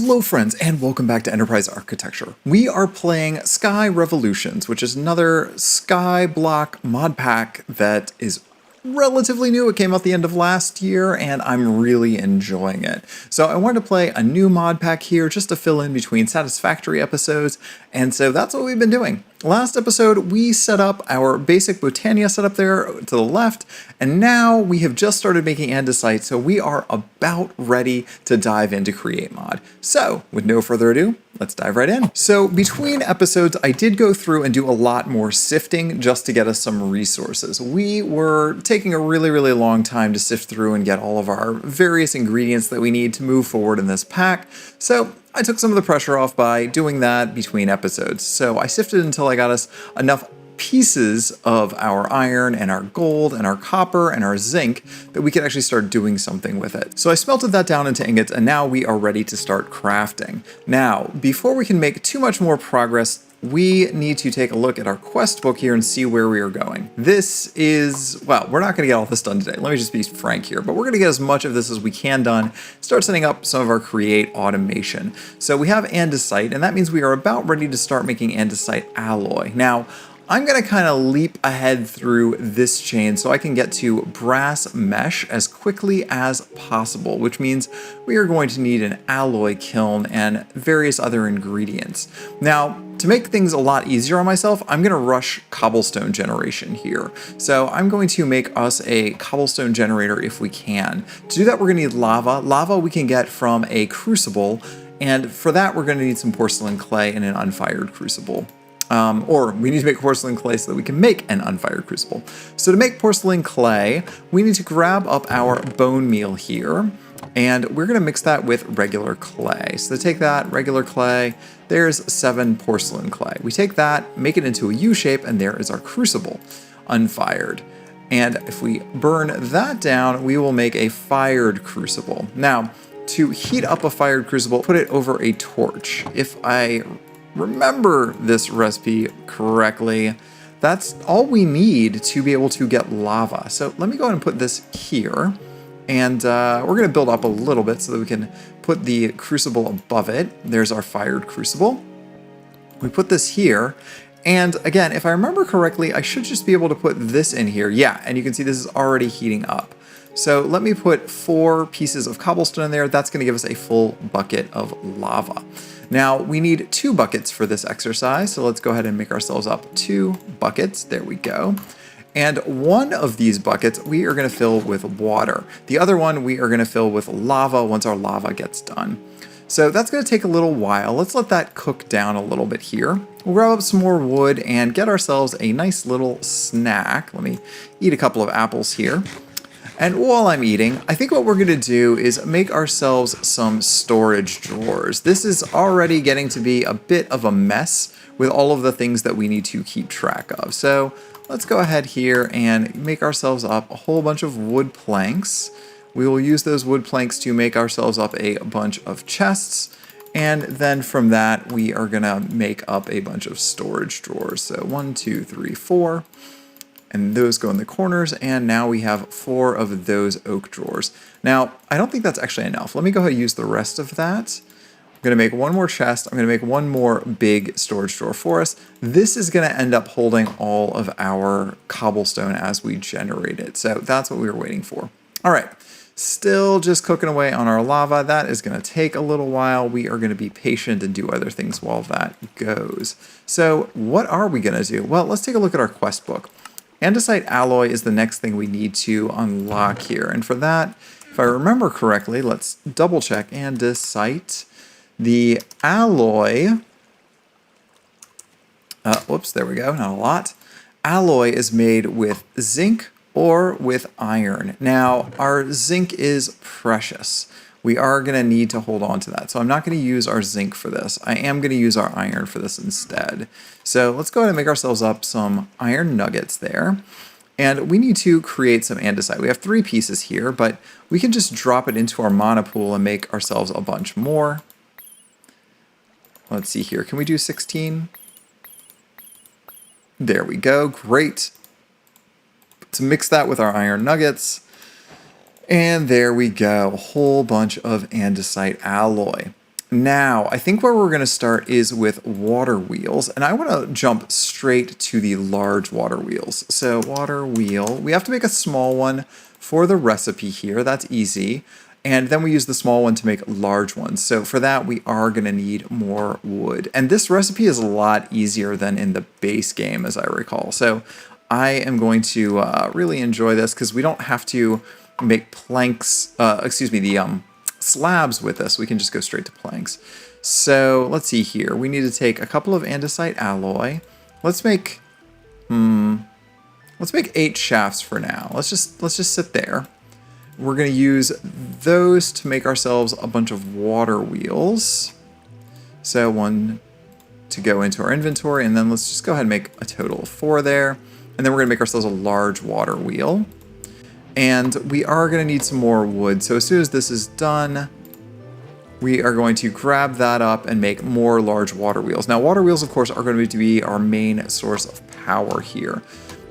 Hello friends and welcome back to Enterprise Architecture. We are playing Sky Revolutions, which is another Sky block mod pack that is relatively new. It came out the end of last year and I'm really enjoying it. So I wanted to play a new mod pack here just to fill in between satisfactory episodes, and so that's what we've been doing. Last episode, we set up our basic Botania setup there to the left, and now we have just started making andesite, so we are about ready to dive into Create Mod. So, with no further ado, let's dive right in. So, between episodes, I did go through and do a lot more sifting just to get us some resources. We were taking a really long time to sift through and get all of our various ingredients that we need to move forward in this pack, so I took some of the pressure off by doing that between episodes. So I sifted until I got us enough pieces of our iron and our gold and our copper and our zinc that we could actually start doing something with it. So I smelted that down into ingots and now we are ready to start crafting. Now, before we can make too much more progress, we need to take a look at our quest book here and see where we are going. This is, well, we're not going to get all this done today. Let me just be frank here, but we're going to get as much of this as we can done, start setting up some of our create automation. So we have andesite, and that means we are about ready to start making andesite alloy. Now, I'm going to kind of leap ahead through this chain so I can get to brass mesh as quickly as possible, which means we are going to need an alloy kiln and various other ingredients. Now, to make things a lot easier on myself, I'm going to rush cobblestone generation here. So I'm going to make us a cobblestone generator if we can. To do that, we're going to need lava. Lava we can get from a crucible, and for that we're going to need some porcelain clay in an unfired crucible. Or we need to make porcelain clay so that we can make an unfired crucible. So to make porcelain clay, we need to grab up our bone meal here, and we're going to mix that with regular clay. So to take that, regular clay, there's 7 porcelain clay. We take that, make it into a U shape, and there is our crucible, unfired. And if we burn that down, we will make a fired crucible. Now, to heat up a fired crucible, put it over a torch. If I remember this recipe correctly, that's all we need to be able to get lava. So let me go ahead and put this here, and we're going to build up a little bit so that we can put the crucible above it. There's our fired crucible. We put this here, and again, if I remember correctly, I should just be able to put this in here. Yeah, and you can see this is already heating up. So let me put 4 pieces of cobblestone in there. That's going to give us a full bucket of lava. Now, we need 2 buckets for this exercise, so let's go ahead and make ourselves up 2 buckets. There we go. And one of these buckets we are going to fill with water. The other one we are going to fill with lava once our lava gets done. So that's going to take a little while. Let's let that cook down a little bit here. We'll grab up some more wood and get ourselves a nice little snack. Let me eat a couple of apples here. And while I'm eating, I think what we're going to do is make ourselves some storage drawers. This is already getting to be a bit of a mess with all of the things that we need to keep track of. So let's go ahead here and make ourselves up a whole bunch of wood planks. We will use those wood planks to make ourselves up a bunch of chests. And then from that, we are going to make up a bunch of storage drawers. So 1, 2, 3, 4. And those go in the corners, and now we have 4 of those oak drawers. Now, I don't think that's actually enough. Let me go ahead and use the rest of that. I'm going to make 1 more chest. I'm going to make 1 more big storage drawer for us. This is going to end up holding all of our cobblestone as we generate it. So that's what we were waiting for. All right, still just cooking away on our lava. That is going to take a little while. We are going to be patient and do other things while that goes. So what are we going to do? Well, let's take a look at our quest book. Andesite alloy is the next thing we need to unlock here. And for that, if I remember correctly, let's double check andesite. The alloy, whoops, there we go, not a lot. Alloy is made with zinc or with iron. Now, our zinc is precious. We are going to need to hold on to that. So I'm not going to use our zinc for this. I am going to use our iron for this instead. So let's go ahead and make ourselves up some iron nuggets there. And we need to create some andesite. We have 3 pieces here, but we can just drop it into our mana pool and make ourselves a bunch more. Let's see here. Can we do 16? There we go. Great. To mix that with our iron nuggets. And there we go, a whole bunch of andesite alloy. Now, I think where we're going to start is with water wheels, and I want to jump straight to the large water wheels. So water wheel, we have to make a small one for the recipe here. That's easy. And then we use the small one to make large ones. So for that, we are going to need more wood. And this recipe is a lot easier than in the base game, as I recall. So I am going to really enjoy this because we don't have to make planks, the slabs with this. We can just go straight to planks. So let's see here. We need to take a couple of andesite alloy. Let's make 8 shafts for now. Let's just sit there. We're going to use those to make ourselves a bunch of water wheels. So 1 to go into our inventory, and then let's just go ahead and make a total of 4 there. And then we're going to make ourselves a large water wheel. And we are going to need some more wood. So as soon as this is done, we are going to grab that up and make more large water wheels. Now, water wheels, of course, are going to be our main source of power here.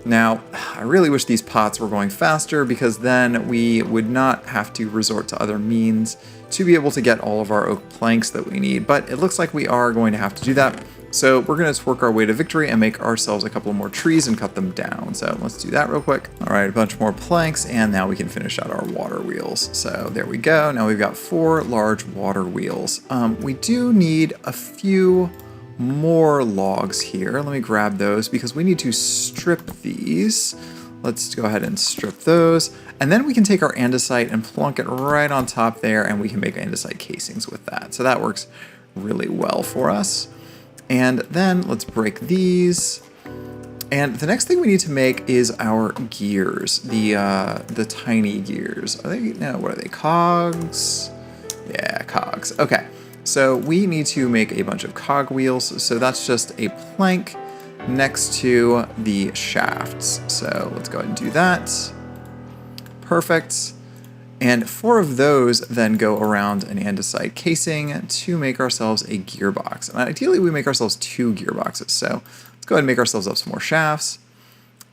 Now, I really wish these pots were going faster because then we would not have to resort to other means to be able to get all of our oak planks that we need. But it looks like we are going to have to do that. So we're going to work our way to victory and make ourselves a couple more trees and cut them down. So let's do that real quick. All right, a bunch more planks, and now we can finish out our water wheels. So there we go. Now we've got 4 large water wheels. We do need a few more logs here. Let me grab those because we need to strip these. Let's go ahead and strip those. And then we can take our andesite and plunk it right on top there, and we can make andesite casings with that. So that works really well for us. And then let's break these. And the next thing we need to make is our gears, the tiny gears. Are they, no, what are they, cogs? Yeah, cogs. Okay, so we need to make a bunch of cog wheels. So that's just a plank next to the shafts. So let's go ahead and do that. Perfect. And 4 of those then go around an andesite casing to make ourselves a gearbox. And ideally we make ourselves 2 gearboxes. So let's go ahead and make ourselves up some more shafts.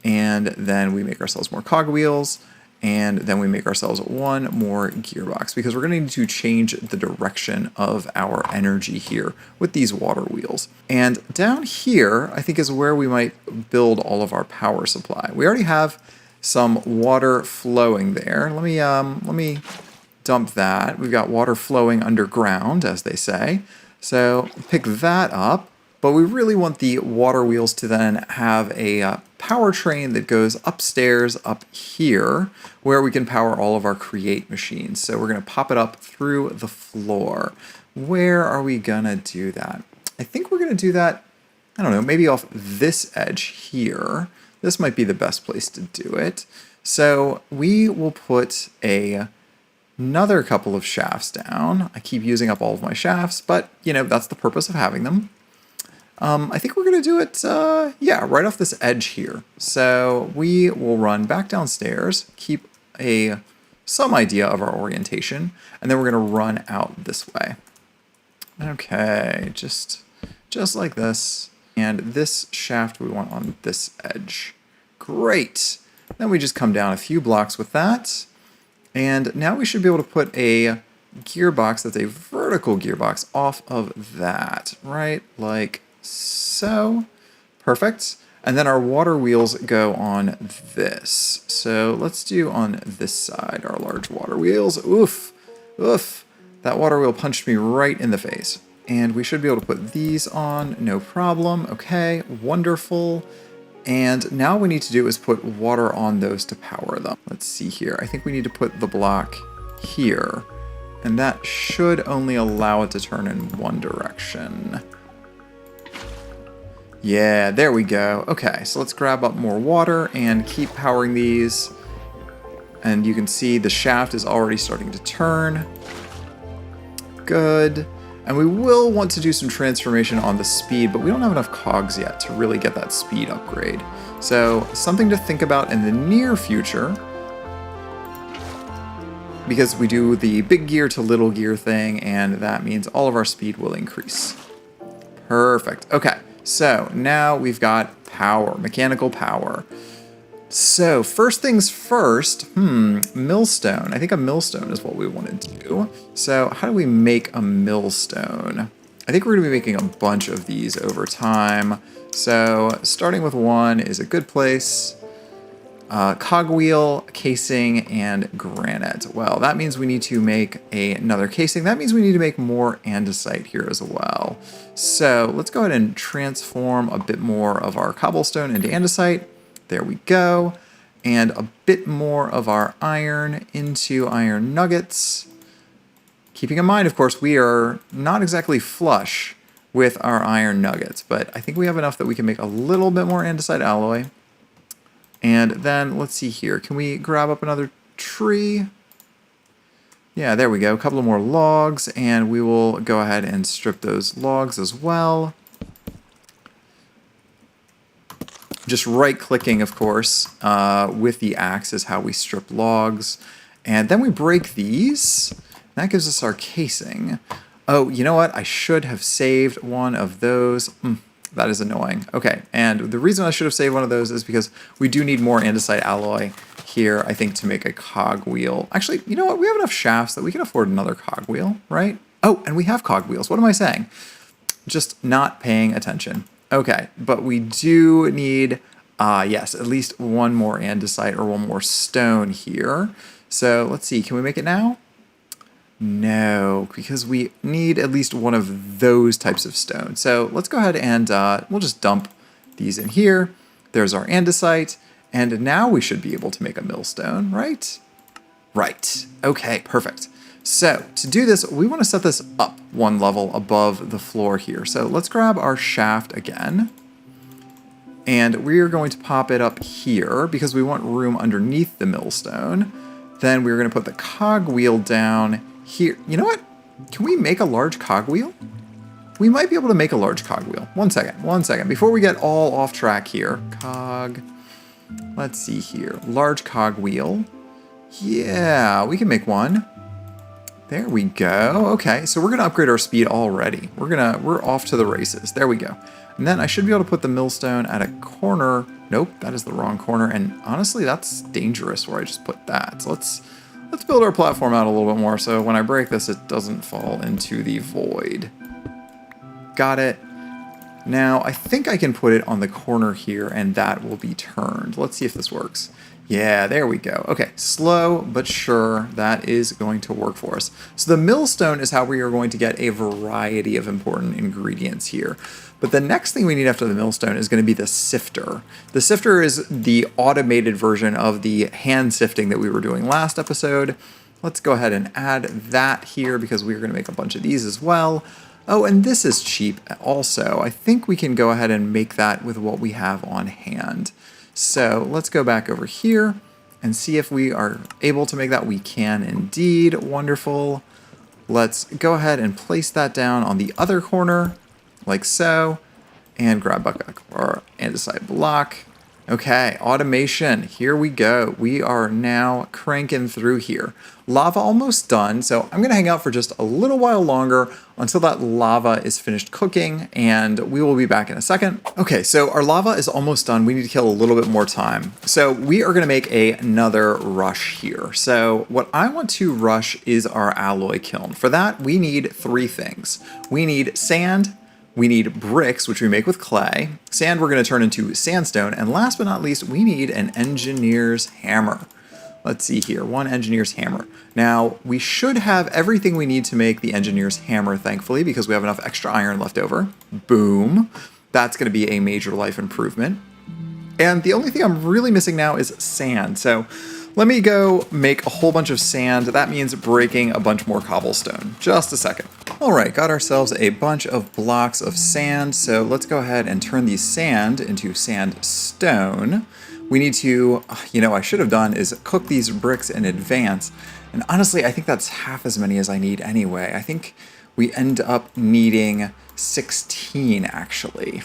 And then we make ourselves more cog wheels. And then we make ourselves 1 more gearbox because we're going to need to change the direction of our energy here with these water wheels. And down here, I think, is where we might build all of our power supply. We already have some water flowing there. Let me dump that. We've got water flowing underground, as they say. So pick that up. But we really want the water wheels to then have a power train that goes upstairs up here where we can power all of our create machines. So we're going to pop it up through the floor. Where are we going to do that? I think we're going to do that, I don't know, maybe off this edge here. This might be the best place to do it. So we will put another couple of shafts down. I keep using up all of my shafts, but you know, that's the purpose of having them. I think we're going to do it, right off this edge here. So we will run back downstairs, keep some idea of our orientation, and then we're going to run out this way. Okay, just like this. And this shaft we want on this edge. Great. Then we just come down a few blocks with that. And now we should be able to put a gearbox that's a vertical gearbox off of that, right? Like so. Perfect. And then our water wheels go on this. So let's do on this side, our large water wheels. Oof. Oof. That water wheel punched me right in the face. And we should be able to put these on, no problem. Okay, wonderful. And now what we need to do is put water on those to power them. Let's see here. I think we need to put the block here. And that should only allow it to turn in one direction. Yeah, there we go. Okay, so let's grab up more water and keep powering these. And you can see the shaft is already starting to turn. Good. And we will want to do some transformation on the speed, but we don't have enough cogs yet to really get that speed upgrade. So something to think about in the near future, because we do the big gear to little gear thing, and that means all of our speed will increase. Perfect. Okay, so now we've got power, mechanical power. So first things first, millstone. I think a millstone is what we want to do. So how do we make a millstone? I think we're going to be making a bunch of these over time. So starting with one is a good place. Cogwheel, casing, and granite. Well, that means we need to make another casing. That means we need to make more andesite here as well. So let's go ahead and transform a bit more of our cobblestone into andesite. There we go. And a bit more of our iron into iron nuggets. Keeping in mind, of course, we are not exactly flush with our iron nuggets, but I think we have enough that we can make a little bit more andesite alloy. And then let's see here. Can we grab up another tree? Yeah, there we go. A couple of more logs, and we will go ahead and strip those logs as well. Just right-clicking, of course, with the axe is how we strip logs. And then we break these. That gives us our casing. Oh, you know what? I should have saved one of those. That is annoying. Okay, and the reason I should have saved one of those is because we do need more andesite alloy here, I think, to make a cogwheel. Actually, you know what? We have enough shafts that we can afford another cogwheel, right? Oh, and we have cogwheels. What am I saying? Just not paying attention. Okay, but we do need, yes, at least one more andesite or one more stone here. So let's see, can we make it now? No, because we need at least one of those types of stone. So let's go ahead and we'll just dump these in here. There's our andesite. And now we should be able to make a millstone, right? Right. Okay, perfect. So to do this, we want to set this up one level above the floor here. So let's grab our shaft again. And we're going to pop it up here because we want room underneath the millstone. Then we're going to put the cogwheel down here. You know what? Can we make a large cogwheel? We might be able to make a large cogwheel. One second. Before we get all off track here. Let's see here. Large cogwheel. Yeah, we can make one. There we go. Okay, so we're gonna upgrade our speed already. We're off to the races. There we go. And then I should be able to put the millstone at a corner. Nope, that is the wrong corner. And honestly, that's dangerous where I just put that. So let's build our platform out a little bit more so when I break this, it doesn't fall into the void. Got it. Now, I think I can put it on the corner here and that will be turned. Let's see if this works. Yeah, there we go. Okay, slow but sure, that is going to work for us. So the millstone is how we are going to get a variety of important ingredients here. But the next thing we need after the millstone is going to be the sifter. The sifter is the automated version of the hand sifting that we were doing last episode. Let's go ahead and add that here because we're going to make a bunch of these as well. Oh, and this is cheap also. I think we can go ahead and make that with what we have on hand. So let's go back over here and see if we are able to make that. We can indeed. Wonderful. Let's go ahead and place that down on the other corner, like so, and grab our andesite block. Okay, automation, here we go. We are now cranking through here. Lava almost done, so I'm gonna hang out for just a little while longer until that lava is finished cooking, and we will be back in a second. Okay, so our lava is almost done. We need to kill a little bit more time. So we are gonna make another rush here. So what I want to rush is our alloy kiln. For that, we need three things. We need sand, we need bricks, which we make with clay. Sand we're going to turn into sandstone. And last but not least, we need an engineer's hammer. Let's see here, one engineer's hammer. Now, we should have everything we need to make the engineer's hammer, thankfully, because we have enough extra iron left over. Boom. That's going to be a major life improvement. And the only thing I'm really missing now is sand. So let me go make a whole bunch of sand. That means breaking a bunch more cobblestone. Just a second. All right, got ourselves a bunch of blocks of sand. So let's go ahead and turn the sand into sandstone. We need to, I should have done is cook these bricks in advance. And honestly, I think that's half as many as I need anyway. I think we end up needing 16 actually.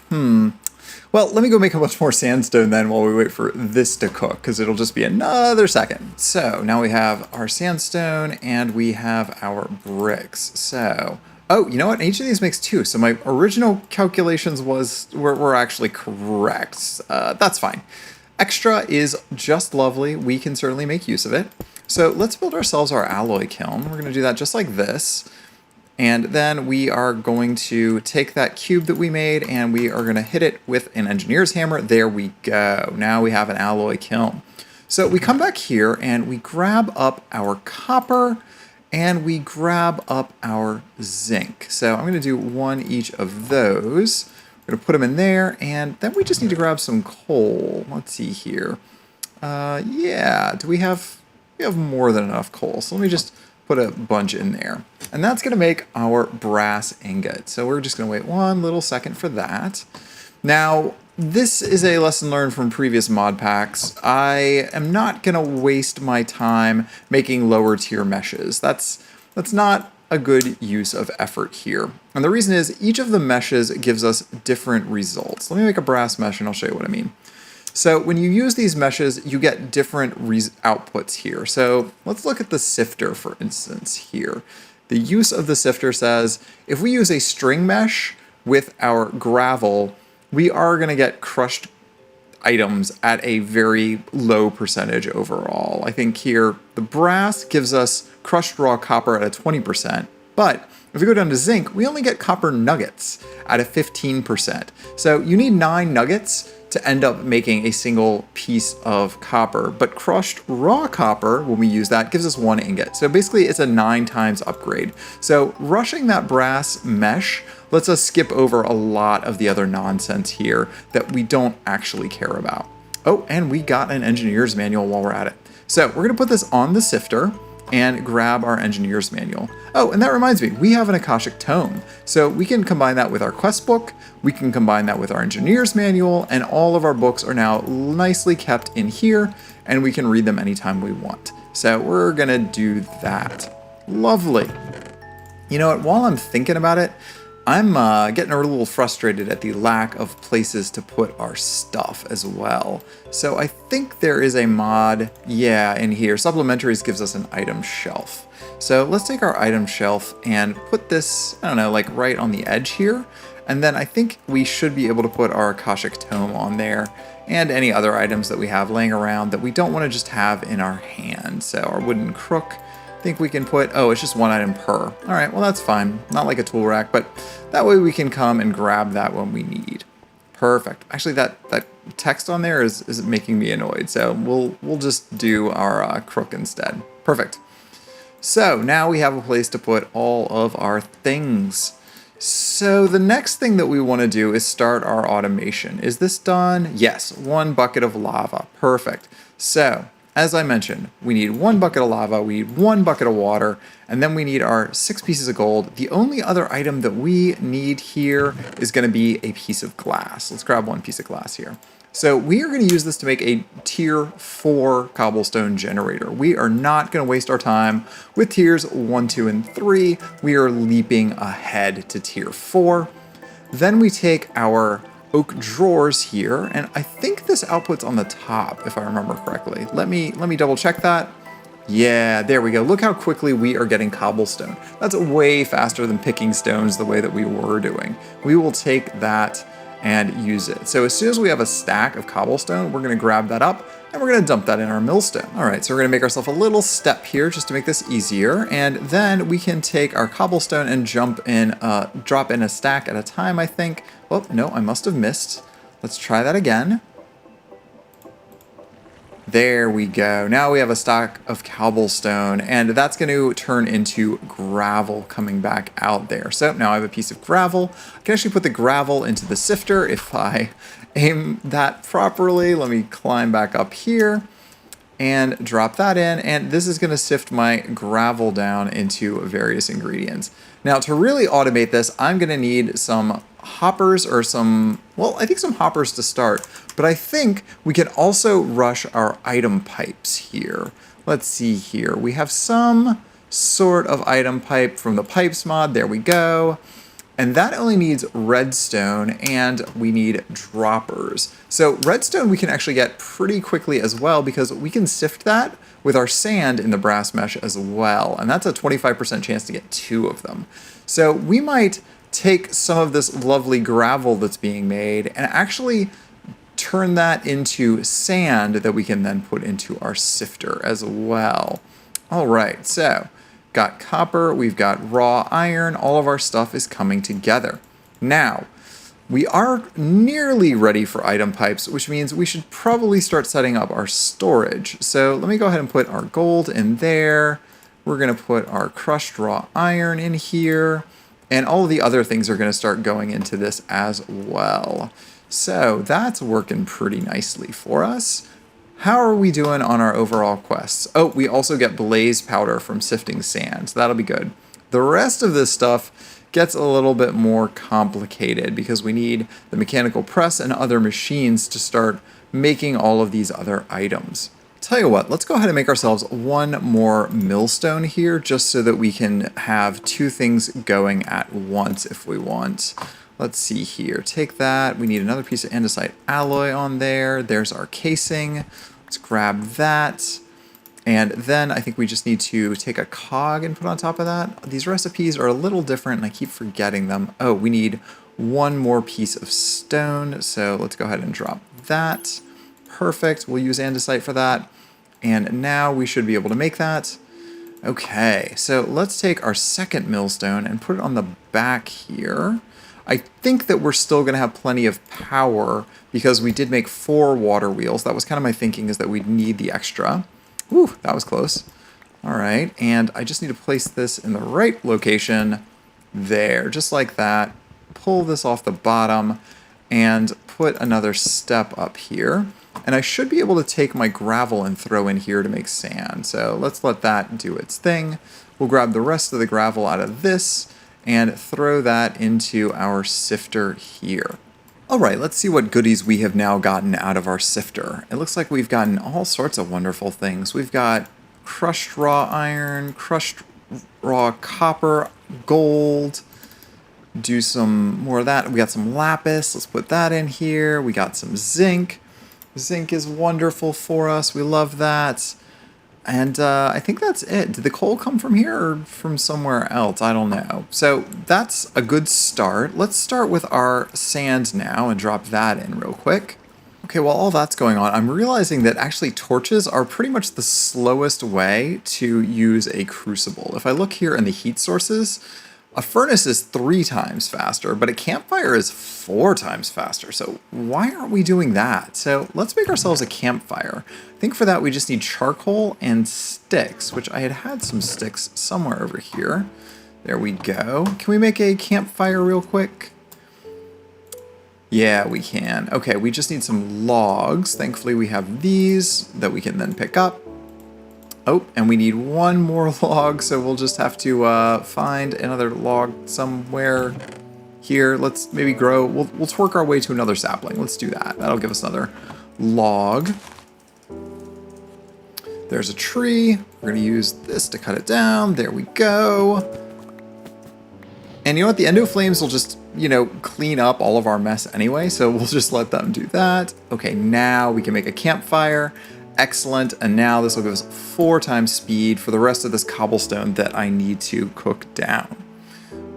Well, let me go make a bunch more sandstone then while we wait for this to cook, because it'll just be another second. So now we have our sandstone and we have our bricks. So, oh, you know what? Each of these makes two. So my original calculations were actually correct. That's fine. Extra is just lovely. We can certainly make use of it. So let's build ourselves our alloy kiln. We're going to do that just like this. And then we are going to take that cube that we made and we are going to hit it with an engineer's hammer. There we go. Now we have an alloy kiln. So we come back here and we grab up our copper and we grab up our zinc. So I'm going to do one each of those. We're going to put them in there, and then we just need to grab some coal. Let's see here. Yeah, we have more than enough coal. So let me just put a bunch in there. And that's going to make our brass ingot. So we're just going to wait one little second for that. Now, this is a lesson learned from previous mod packs. I am not going to waste my time making lower tier meshes. That's not a good use of effort here. And the reason is each of the meshes gives us different results. Let me make a brass mesh and I'll show you what I mean. So when you use these meshes, you get different outputs here. So let's look at the sifter, for instance, here. The use of the sifter says, if we use a string mesh with our gravel, we are going to get crushed items at a very low percentage overall. I think here the brass gives us crushed raw copper at a 20%, but if we go down to zinc, we only get copper nuggets at a 15%. So you need 9 nuggets to end up making a single piece of copper, but crushed raw copper, when we use that, gives us 1 ingot. So basically it's a 9 times upgrade. So rushing that brass mesh lets us skip over a lot of the other nonsense here that we don't actually care about. Oh, and we got an engineer's manual while we're at it. So we're gonna put this on the sifter and grab our engineer's manual. Oh, and that reminds me, we have an Akashic Tome. So we can combine that with our quest book, we can combine that with our engineer's manual, and all of our books are now nicely kept in here, and we can read them anytime we want. So we're gonna do that. Lovely. You know what, while I'm thinking about it, I'm getting a little frustrated at the lack of places to put our stuff as well. So I think there is a mod, yeah, in here. Supplementaries gives us an item shelf. So let's take our item shelf and put this, I don't know, like right on the edge here. And then I think we should be able to put our Akashic Tome on there and any other items that we have laying around that we don't want to just have in our hand. So our wooden crook, I think we can put, oh, it's just 1 item per. All right, well, that's fine. Not like a tool rack, but that way we can come and grab that when we need. Perfect. Actually, that text on there is making me annoyed, so we'll just do our crook instead. Perfect. So now we have a place to put all of our things. So the next thing that we want to do is start our automation. Is this done? Yes, 1 bucket of lava. Perfect. So as I mentioned, we need 1 bucket of lava, we need 1 bucket of water, and then we need our 6 pieces of gold. The only other item that we need here is going to be a piece of glass. Let's grab 1 piece of glass here. So we are going to use this to make a tier 4 cobblestone generator. We are not going to waste our time with tiers 1, 2, and 3. We are leaping ahead to tier 4. Then we take our oak drawers here, and I think this output's on the top, if I remember correctly. Let me double check that. Yeah, there we go. Look how quickly we are getting cobblestone. That's way faster than picking stones the way that we were doing. We will take that and use it. So as soon as we have a stack of cobblestone, we're going to grab that up and we're going to dump that in our millstone. All right, so we're going to make ourselves a little step here just to make this easier, and then we can take our cobblestone and drop in a stack at a time, I think. Oh, no, I must have missed. Let's try that again. There we go. Now we have a stack of cobblestone, and that's going to turn into gravel coming back out there. So now I have a piece of gravel. I can actually put the gravel into the sifter if I aim that properly. Let me climb back up here and drop that in, and this is going to sift my gravel down into various ingredients. Now to really automate this, I'm going to need some hoppers or some hoppers to start, but I think we can also rush our item pipes here. Let's see here. We have some sort of item pipe from the pipes mod. There we go. And that only needs redstone, and we need droppers. So redstone we can actually get pretty quickly as well, because we can sift that with our sand in the brass mesh as well. And that's a 25% chance to get 2 of them. So we might take some of this lovely gravel that's being made and actually turn that into sand that we can then put into our sifter as well. All right, so got copper, we've got raw iron, all of our stuff is coming together. Now, we are nearly ready for item pipes, which means we should probably start setting up our storage. So let me go ahead and put our gold in there. We're going to put our crushed raw iron in here. And all of the other things are going to start going into this as well. So that's working pretty nicely for us. How are we doing on our overall quests? Oh, we also get blaze powder from sifting sand, so that'll be good. The rest of this stuff gets a little bit more complicated because we need the mechanical press and other machines to start making all of these other items. Tell you what, let's go ahead and make ourselves one more millstone here just so that we can have two things going at once if we want. Let's see here, take that, we need another piece of andesite alloy on there, there's our casing, let's grab that. And then I think we just need to take a cog and put on top of that. These recipes are a little different and I keep forgetting them. Oh, we need one more piece of stone. So let's go ahead and drop that. Perfect. We'll use andesite for that. And now we should be able to make that. Okay, so let's take our second millstone and put it on the back here. I think that we're still going to have plenty of power because we did make 4 water wheels. That was kind of my thinking, is that we'd need the extra. Whew, that was close. All right, and I just need to place this in the right location there, just like that. Pull this off the bottom and put another step up here. And I should be able to take my gravel and throw in here to make sand. So let's let that do its thing. We'll grab the rest of the gravel out of this and throw that into our sifter here. All right, let's see what goodies we have now gotten out of our sifter. It looks like we've gotten all sorts of wonderful things. We've got crushed raw iron, crushed raw copper, gold. Do some more of that. We got some lapis. Let's put that in here. We got some zinc. Zinc is wonderful for us. We love that. And I think that's it. Did the coal come from here or from somewhere else? I don't know. So that's a good start. Let's start with our sand now and drop that in real quick. Okay, while all that's going on, I'm realizing that actually torches are pretty much the slowest way to use a crucible. If I look here in the heat sources, a furnace is 3 times faster, but a campfire is 4 times faster. So why aren't we doing that? So let's make ourselves a campfire. I think for that we just need charcoal and sticks, which I had some sticks somewhere over here. There we go. Can we make a campfire real quick? Yeah, we can. Okay, we just need some logs. Thankfully we have these that we can then pick up. Oh, and we need one more log, so we'll just have to find another log somewhere here. Let's maybe grow, we'll twerk our way to another sapling. Let's do that. That'll give us another log. There's a tree. We're gonna use this to cut it down. There we go. And you know what? The endo flames will just, you know, clean up all of our mess anyway, so we'll just let them do that. Okay, now we can make a campfire. Excellent, and now this will give us 4 times speed for the rest of this cobblestone that I need to cook down.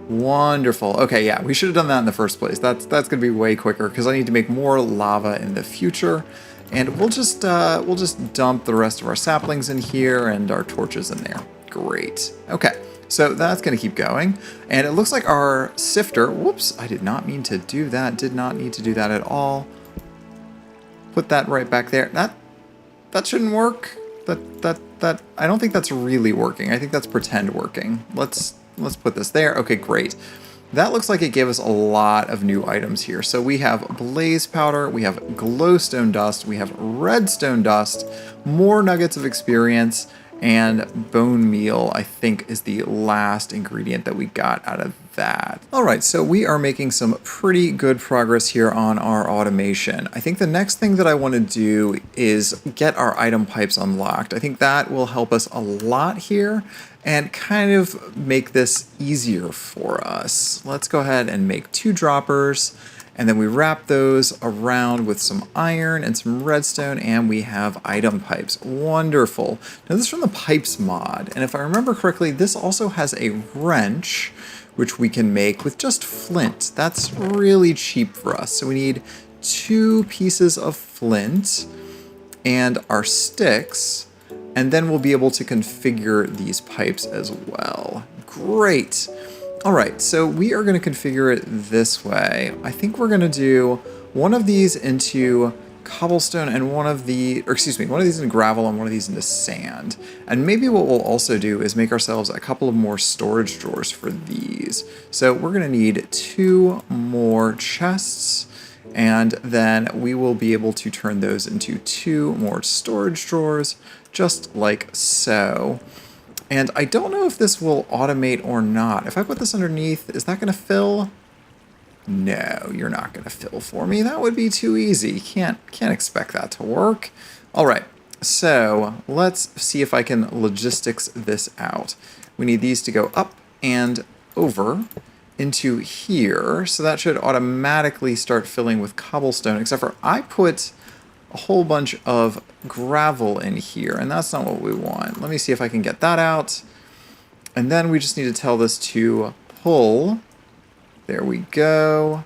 Wonderful. Okay, yeah, we should have done that in the first place. That's gonna be way quicker because I need to make more lava in the future. And we'll just dump the rest of our saplings in here and our torches in there. Great. Okay, so that's gonna keep going. And it looks like our sifter, whoops, I did not mean to do that, did not need to do that at all. Put that right back there. That shouldn't work. That I don't think that's really working. I think that's pretend working. Let's put this there. Okay, great. That looks like it gave us a lot of new items here. So we have blaze powder, we have glowstone dust, we have redstone dust, more nuggets of experience, and bone meal, I think, is the last ingredient that we got out of that. All right, so we are making some pretty good progress here on our automation. I think the next thing that I want to do is get our item pipes unlocked. I think that will help us a lot here and kind of make this easier for us. Let's go ahead and make 2 droppers. And then we wrap those around with some iron and some redstone, and we have item pipes. Wonderful. Now this is from the pipes mod, and if I remember correctly, this also has a wrench, which we can make with just flint. That's really cheap for us. So we need 2 pieces of flint and our sticks, and then we'll be able to configure these pipes as well. Great. All right, so we are going to configure it this way. I think we're going to do one of these into cobblestone and one of these into gravel and one of these into sand. And maybe what we'll also do is make ourselves a couple of more storage drawers for these. So we're going to need 2 more chests, and then we will be able to turn those into 2 more storage drawers, just like so. And I don't know if this will automate or not. If I put this underneath, is that going to fill? No, you're not going to fill for me. That would be too easy. Can't expect that to work. All right, so let's see if I can logistics this out. We need these to go up and over into here. So that should automatically start filling with cobblestone, except for I put a whole bunch of gravel in here, and that's not what we want. Let me see if I can get that out. And then we just need to tell this to pull. There we go.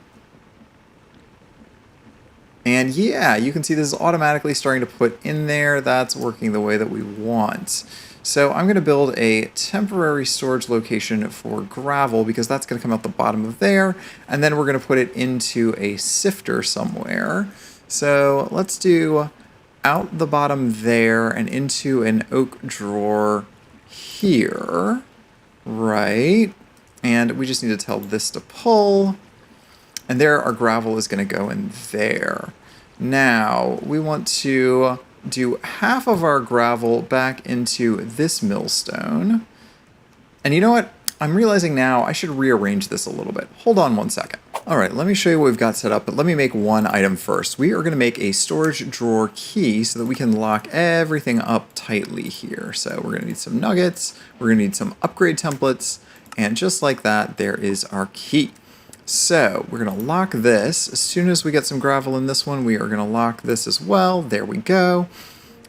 And yeah, you can see this is automatically starting to put in there. That's working the way that we want. So I'm going to build a temporary storage location for gravel because that's going to come out the bottom of there. And then we're going to put it into a sifter somewhere. So let's do out the bottom there and into an oak drawer here, right? And we just need to tell this to pull. And there our gravel is going to go in there. Now we want to do half of our gravel back into this millstone. And you know what? I'm realizing now I should rearrange this a little bit. Hold on one second. All right, let me show you what we've got set up, but let me make one item first. We are going to make a storage drawer key so that we can lock everything up tightly here. So we're going to need some nuggets, we're going to need some upgrade templates, and just like that, there is our key. So we're going to lock this. As soon as we get some gravel in this one, we are going to lock this as well. There we go.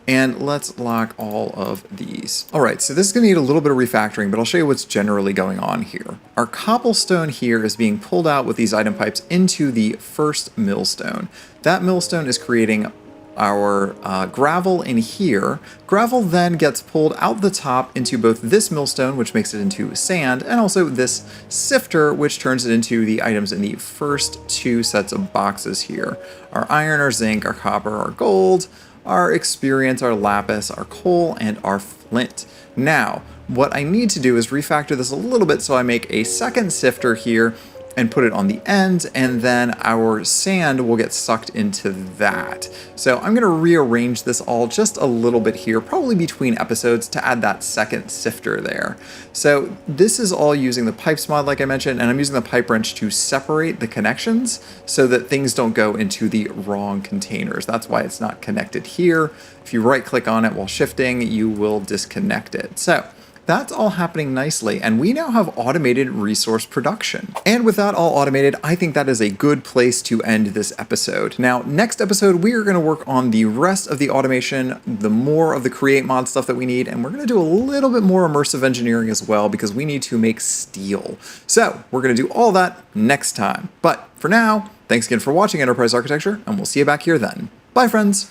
And let's lock all of these. All right, so this is going to need a little bit of refactoring, but I'll show you what's generally going on here. Our cobblestone here is being pulled out with these item pipes into the first millstone. That millstone is creating our gravel in here. Gravel then gets pulled out the top into both this millstone, which makes it into sand, and also this sifter, which turns it into the items in the first 2 sets of boxes here. Our iron, our zinc, our copper, our gold, our experience, our lapis, our coal, and our flint. Now, what I need to do is refactor this a little bit so I make a second sifter here and put it on the end, and then our sand will get sucked into that. So I'm gonna rearrange this all just a little bit here, probably between episodes, to add that second sifter there. So this is all using the pipes mod like I mentioned, and I'm using the pipe wrench to separate the connections so that things don't go into the wrong containers. That's why it's not connected here. If you right click on it while shifting, you will disconnect it. So that's all happening nicely, and we now have automated resource production. And with that all automated, I think that is a good place to end this episode. Now, next episode, we are going to work on the rest of the automation, the more of the create mod stuff that we need, and we're going to do a little bit more immersive engineering as well because we need to make steel. So we're going to do all that next time. But for now, thanks again for watching Enterprise Architecture, and we'll see you back here then. Bye, friends.